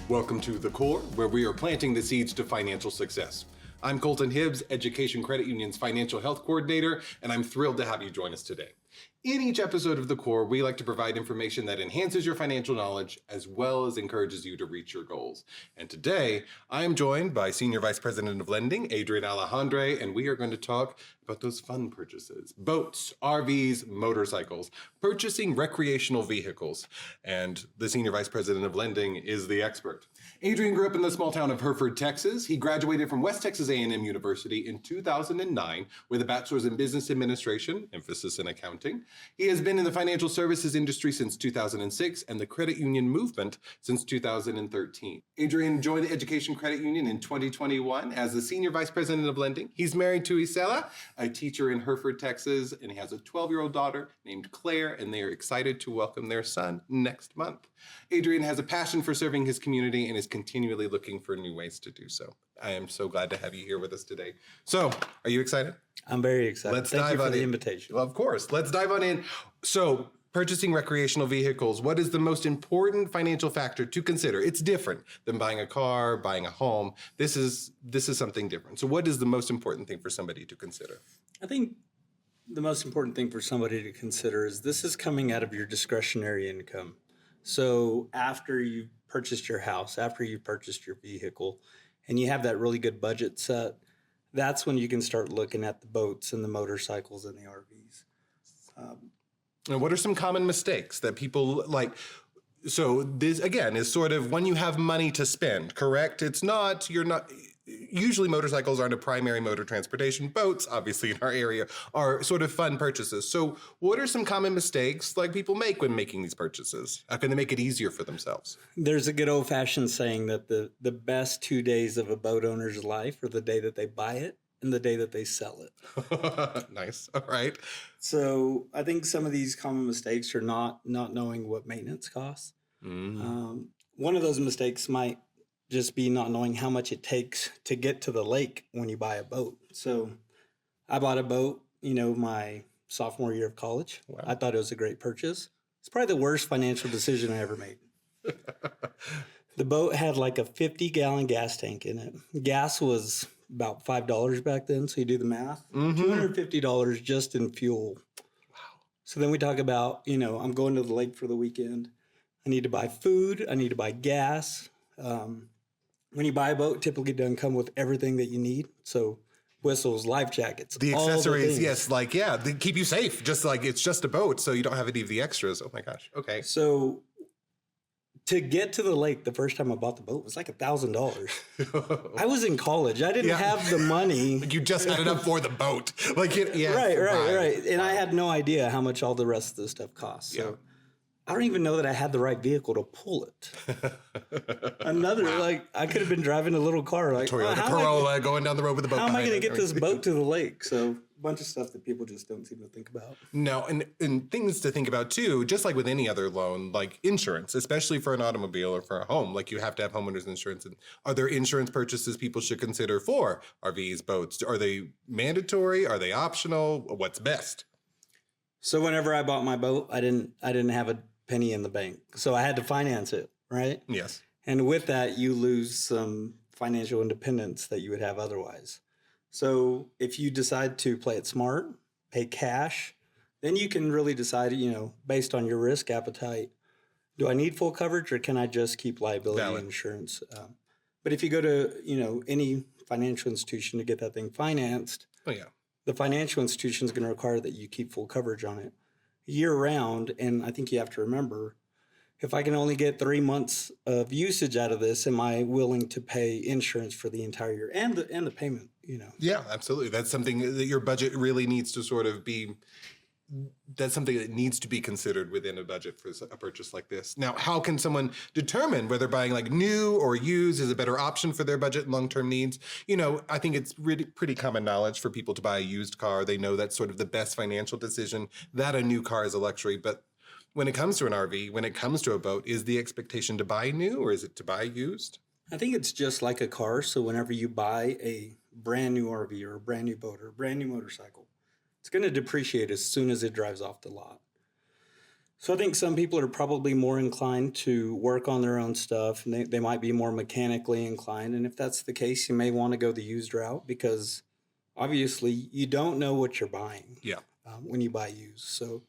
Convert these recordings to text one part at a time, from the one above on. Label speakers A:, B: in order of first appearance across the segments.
A: Welcome to The Core, where we are planting the seeds to financial success. I'm Colten Hibbs, Education Credit Union's Financial Health Coordinator, and I'm thrilled to have you join us today. In each episode of The Core, we like to provide information that enhances your financial knowledge as well as encourages you to reach your goals. And today, I am joined by Senior Vice President of Lending, Adrian Alejandre, and we are going to talk about those fun purchases: boats, RVs, motorcycles, purchasing recreational vehicles. And the Senior Vice President of Lending is the expert. Adrian grew up in the small town of Hereford, Texas. He graduated from West Texas A&M University in 2009 with a bachelor's in business administration, emphasis in accounting. He has been in the financial services industry since 2006 and the credit union movement since 2013. Adrian joined the Education Credit Union in 2021 as the Senior Vice President of Lending. He's married to Isela, a teacher in Hereford, Texas, and he has a 12-year-old daughter named Claire, and they are excited to welcome their son next month. Adrian has a passion for serving his community and is continually looking for new ways to do so. I am so glad to have you here with us today. So, are you excited?
B: I'm very excited. Thank you for the invitation.
A: Well, of course. Let's dive on in. So, purchasing recreational vehicles, what is the most important financial factor to consider? It's different than buying a car, buying a home. This is something different. So, what is the most important thing for somebody to consider?
B: I think the most important thing for somebody to consider is this is coming out of your discretionary income. So after you've purchased your house, after you've purchased your vehicle, and you have that really good budget set, that's when you can start looking at the boats and the motorcycles and the RVs.
A: And what are some common mistakes that people like? So this, again, is sort of when you have money to spend, correct? Usually motorcycles aren't a primary mode of transportation. Boats, obviously in our area, are sort of fun purchases. So what are some common mistakes like people make when making these purchases? How can they make it easier for themselves?
B: There's a good old-fashioned saying that the best 2 days of a boat owner's life are the day that they buy it and the day that they sell it.
A: Nice. All right.
B: So I think some of these common mistakes are not knowing what maintenance costs.
A: Mm-hmm.
B: One of those mistakes might just be not knowing how much it takes to get to the lake when you buy a boat. So I bought a boat, my sophomore year of college.
A: Wow.
B: I thought it was a great purchase. It's probably the worst financial decision I ever made. The boat had like a 50-gallon gas tank in it. Gas was about $5 back then, so you do the math.
A: Mm-hmm.
B: $250 just in fuel.
A: Wow.
B: So then we talk about, I'm going to the lake for the weekend. I need to buy food. I need to buy gas. When you buy a boat, typically doesn't come with everything that you need. So whistles, life jackets,
A: the accessories,
B: yes,
A: they keep you safe. Just like it's just a boat, so you don't have any of the extras. Oh my gosh. Okay.
B: So to get to the lake, the first time I bought the boat was like $1,000. I was in college. I didn't have the money.
A: Like you just had enough for the boat. Right.
B: And I had no idea how much all the rest of the stuff costs. So I don't even know that I had the right vehicle to pull it. I could have been driving a little car. Like
A: Toyota Corolla going down the road with a boat.
B: How am I going to get this boat to the lake? So a bunch of stuff that people just don't seem to think about.
A: No, and things to think about too, just like with any other loan, like insurance, especially for an automobile or for a home, like you have to have homeowners insurance. And are there insurance purchases people should consider for RVs, boats? Are they mandatory? Are they optional? What's best?
B: So whenever I bought my boat, I didn't have a penny in the bank. So I had to finance it, right?
A: Yes.
B: And with that, you lose some financial independence that you would have otherwise. So if you decide to play it smart, pay cash, then you can really decide, based on your risk appetite, do I need full coverage or can I just keep liability insurance? But if you go to, any financial institution to get that thing financed, the financial institution is going to require that you keep full coverage on it year round. And I think you have to remember, if I can only get 3 months of usage out of this, am I willing to pay insurance for the entire year and the payment,
A: Yeah, absolutely. That's something that your budget really needs to sort of be. That's something that needs to be considered within a budget for a purchase like this. Now, how can someone determine whether buying like new or used is a better option for their budget and long-term needs? I think it's really pretty common knowledge for people to buy a used car. They know that's sort of the best financial decision, that a new car is a luxury. But when it comes to an RV, when it comes to a boat, is the expectation to buy new or is it to buy used?
B: I think it's just like a car. So whenever you buy a brand new RV or a brand new boat or a brand new motorcycle, it's going to depreciate as soon as it drives off the lot. So I think some people are probably more inclined to work on their own stuff, and they might be more mechanically inclined. And if that's the case, you may want to go the used route because obviously you don't know what you're buying
A: Yeah.
B: when you buy used. So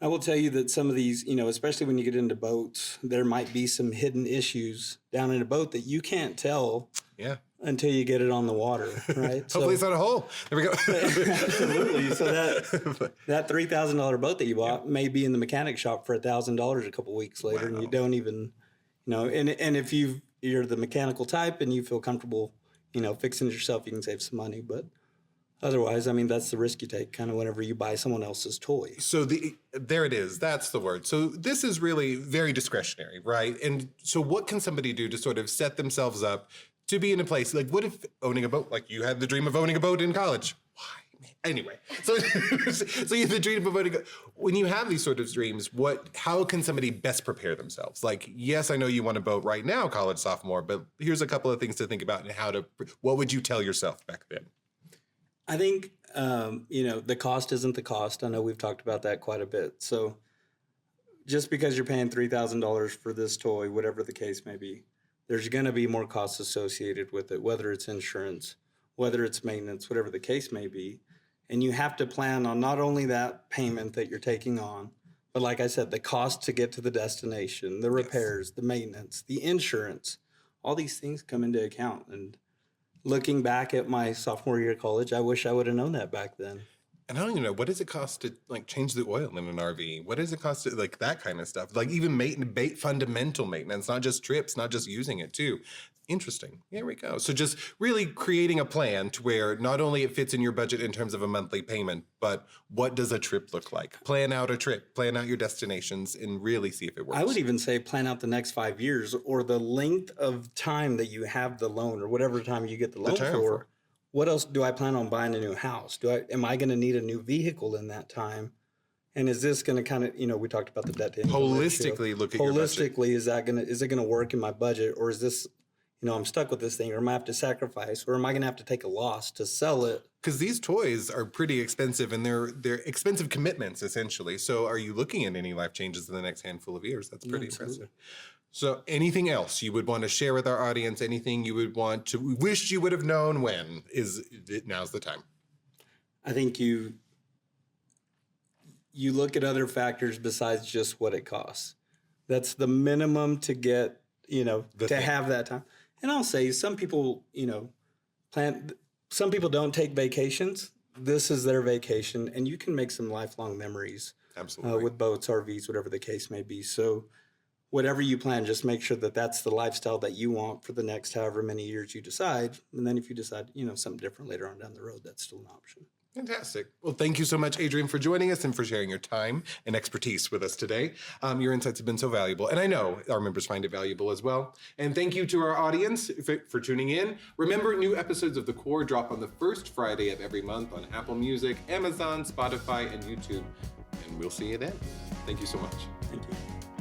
B: I will tell you that some of these, especially when you get into boats, there might be some hidden issues down in a boat that you can't tell
A: Yeah.
B: until you get it on the water, right?
A: Hopefully it's not a hole. There we go.
B: Absolutely. So that $3,000 boat that you bought may be in the mechanic shop for $1,000 a couple weeks later, and you don't even, and if you're the mechanical type and you feel comfortable, fixing it yourself, you can save some money. But otherwise, I mean, that's the risk you take kind of whenever you buy someone else's toy.
A: So there it is. That's the word. So this is really very discretionary, right? And so what can somebody do to sort of set themselves up to be in a place like, what if owning a boat, like you had the dream of owning a boat in college? Why? Anyway, so you have the dream of owning. When you have these sort of dreams, how can somebody best prepare themselves? Like, yes, I know you want a boat right now, college sophomore, but here's a couple of things to think about and what would you tell yourself back then?
B: I think, the cost isn't the cost. I know we've talked about that quite a bit. So just because you're paying $3,000 for this toy, whatever the case may be, there's going to be more costs associated with it, whether it's insurance, whether it's maintenance, whatever the case may be. And you have to plan on not only that payment that you're taking on, but like I said, the cost to get to the destination, the repairs, the maintenance, the insurance, all these things come into account. And looking back at my sophomore year of college, I wish I would have known that back then.
A: And I don't even know, what does it cost to like change the oil in an RV? What does it cost to like that kind of stuff? Like even fundamental maintenance, not just trips, not just using it too. Interesting. Here we go. So just really creating a plan to where not only it fits in your budget in terms of a monthly payment, but what does a trip look like? Plan out a trip, plan out your destinations, and really see if it works.
B: I would even say plan out the next 5 years or the length of time that you have the loan or whatever time you get the loan for. What else do I plan on buying a new house? Am I going to need a new vehicle in that time? And is this going to kind of, we talked about the debt to income
A: holistically look at your budget.
B: Holistically, is it going to work in my budget, or is this, I'm stuck with this thing, or am I have to sacrifice, or am I going to have to take a loss to sell it?
A: Because these toys are pretty expensive, and they're expensive commitments essentially. So, are you looking at any life changes in the next handful of years? That's pretty impressive. So anything else you would want to share with our audience, anything you would want to wish you would have known now's the time? I think
B: you look at other factors besides just what it costs. That's the minimum to get, have that time. And I'll say some people, some people don't take vacations. This is their vacation, and you can make some lifelong memories.
A: Absolutely.
B: With boats, RVs, whatever the case may be. So whatever you plan, just make sure that that's the lifestyle that you want for the next however many years you decide. And then if you decide, something different later on down the road, that's still an option.
A: Fantastic. Well, thank you so much, Adrian, for joining us and for sharing your time and expertise with us today. Your insights have been so valuable, and I know our members find it valuable as well. And thank you to our audience for tuning in. Remember, new episodes of The Core drop on the first Friday of every month on Apple Music, Amazon, Spotify, and YouTube. And we'll see you then. Thank you so much.
B: Thank you.